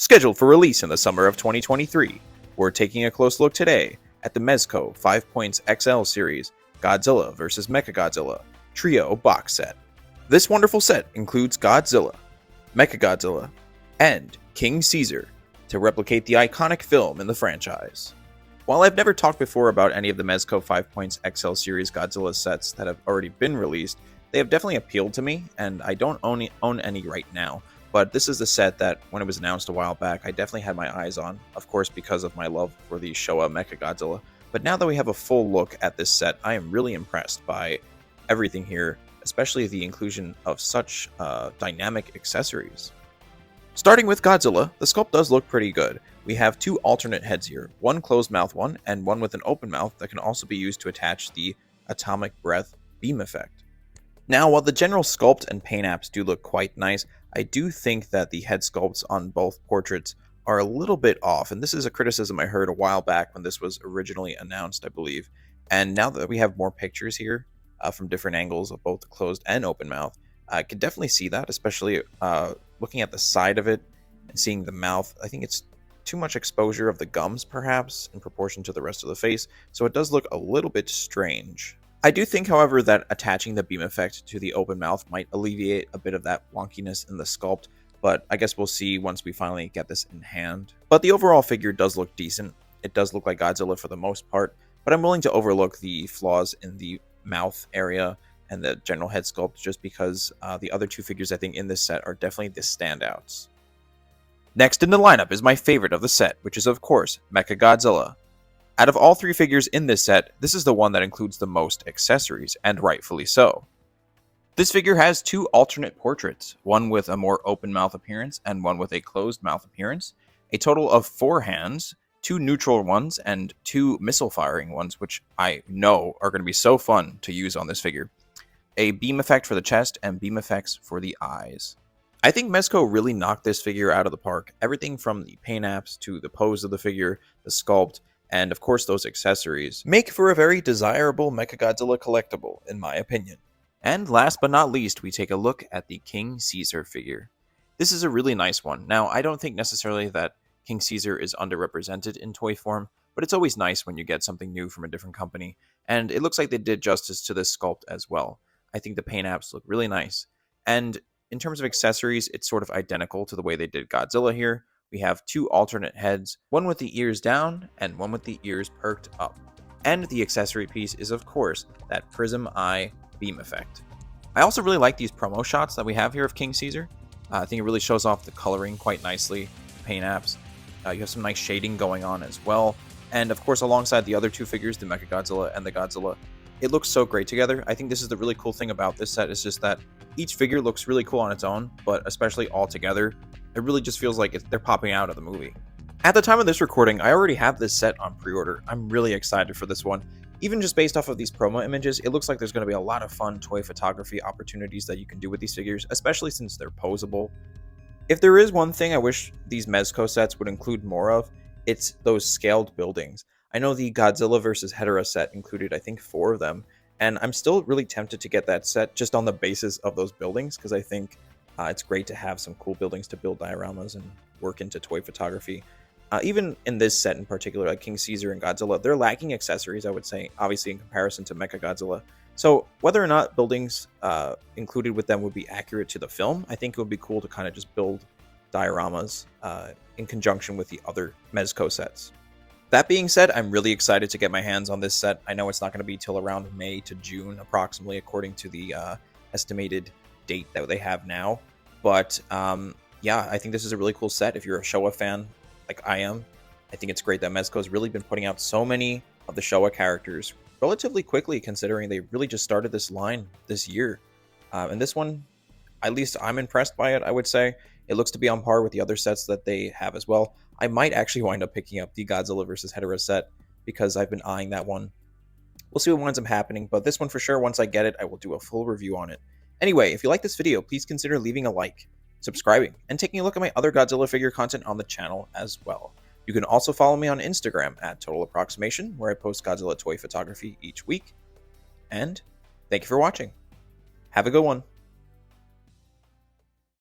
Scheduled for release in the summer of 2023, we're taking a close look today at the Mezco 5 Points XL series Godzilla vs. Mechagodzilla Trio box set. This wonderful set includes Godzilla, Mechagodzilla, and King Caesar to replicate the iconic film in the franchise. While I've never talked before about any of the Mezco 5 Points XL series Godzilla sets that have already been released, they have definitely appealed to me, and I don't own any right now. But this is a set that, when it was announced a while back, I definitely had my eyes on, of course because of my love for the Showa Mechagodzilla. But now that we have a full look at this set, I am really impressed by everything here, especially the inclusion of such dynamic accessories. Starting with Godzilla, the sculpt does look pretty good. We have two alternate heads here, one closed mouth one, and one with an open mouth that can also be used to attach the atomic breath beam effect. Now, while the general sculpt and paint apps do look quite nice, I do think that the head sculpts on both portraits are a little bit off, and this is a criticism I heard a while back when this was originally announced, I believe. And now that we have more pictures here from different angles of both the closed and open mouth, I can definitely see that, especially looking at the side of it and seeing the mouth. I think it's too much exposure of the gums, perhaps, in proportion to the rest of the face, so it does look a little bit strange. I do think, however, that attaching the beam effect to the open mouth might alleviate a bit of that wonkiness in the sculpt, but I guess we'll see once we finally get this in hand. But the overall figure does look decent. It does look like Godzilla for the most part, but I'm willing to overlook the flaws in the mouth area and the general head sculpt just because the other two figures I think in this set are definitely the standouts. Next in the lineup is my favorite of the set, which is of course Mechagodzilla. Out of all three figures in this set, this is the one that includes the most accessories, and rightfully so. This figure has two alternate portraits, one with a more open mouth appearance and one with a closed mouth appearance, a total of 4 hands, 2 neutral ones, and 2 missile firing ones, which I know are going to be so fun to use on this figure, a beam effect for the chest, and beam effects for the eyes. I think Mezco really knocked this figure out of the park. Everything from the paint apps to the pose of the figure, the sculpt, and of course those accessories make for a very desirable Mechagodzilla collectible, in my opinion. And last but not least, we take a look at the King Caesar figure. This is a really nice one. Now, I don't think necessarily that King Caesar is underrepresented in toy form, but it's always nice when you get something new from a different company, and it looks like they did justice to this sculpt as well. I think the paint apps look really nice, and in terms of accessories, it's sort of identical to the way they did Godzilla here. We have 2 alternate heads, one with the ears down and one with the ears perked up. And the accessory piece is, of course, that prism eye beam effect. I also really like these promo shots that we have here of King Caesar. I think it really shows off the coloring quite nicely, the paint apps. You have some nice shading going on as well. And of course, alongside the other two figures, the Mechagodzilla and the Godzilla, it looks so great together. I think this is the really cool thing about this set, is just that each figure looks really cool on its own, but especially all together, it really just feels like they're popping out of the movie. At the time of this recording, I already have this set on pre-order. I'm really excited for this one. Even just based off of these promo images, it looks like there's going to be a lot of fun toy photography opportunities that you can do with these figures, especially since they're posable. If there is one thing I wish these Mezco sets would include more of, it's those scaled buildings. I know the Godzilla vs. Hedorah set included, I think, 4 of them, and I'm still really tempted to get that set just on the basis of those buildings, because I think it's great to have some cool buildings to build dioramas and work into toy photography. Even in this set in particular, like King Caesar and Godzilla, they're lacking accessories, I would say, obviously in comparison to Mechagodzilla. So whether or not buildings included with them would be accurate to the film, I think it would be cool to kind of just build dioramas in conjunction with the other Mezco sets. That being said, I'm really excited to get my hands on this set. I know it's not going to be till around May to June, approximately, according to the estimated date that they have now. But yeah, I think this is a really cool set. If you're a Showa fan, like I am, I think it's great that Mezco has really been putting out so many of the Showa characters relatively quickly, considering they really just started this line this year. And this one, at least I'm impressed by it, I would say. It looks to be on par with the other sets that they have as well. I might actually wind up picking up the Godzilla vs. Hedorah set because I've been eyeing that one. We'll see what winds up happening, but this one for sure, once I get it, I will do a full review on it. Anyway, if you like this video, please consider leaving a like, subscribing, and taking a look at my other Godzilla figure content on the channel as well. You can also follow me on Instagram at Total Approximation, where I post Godzilla toy photography each week. And thank you for watching. Have a good one.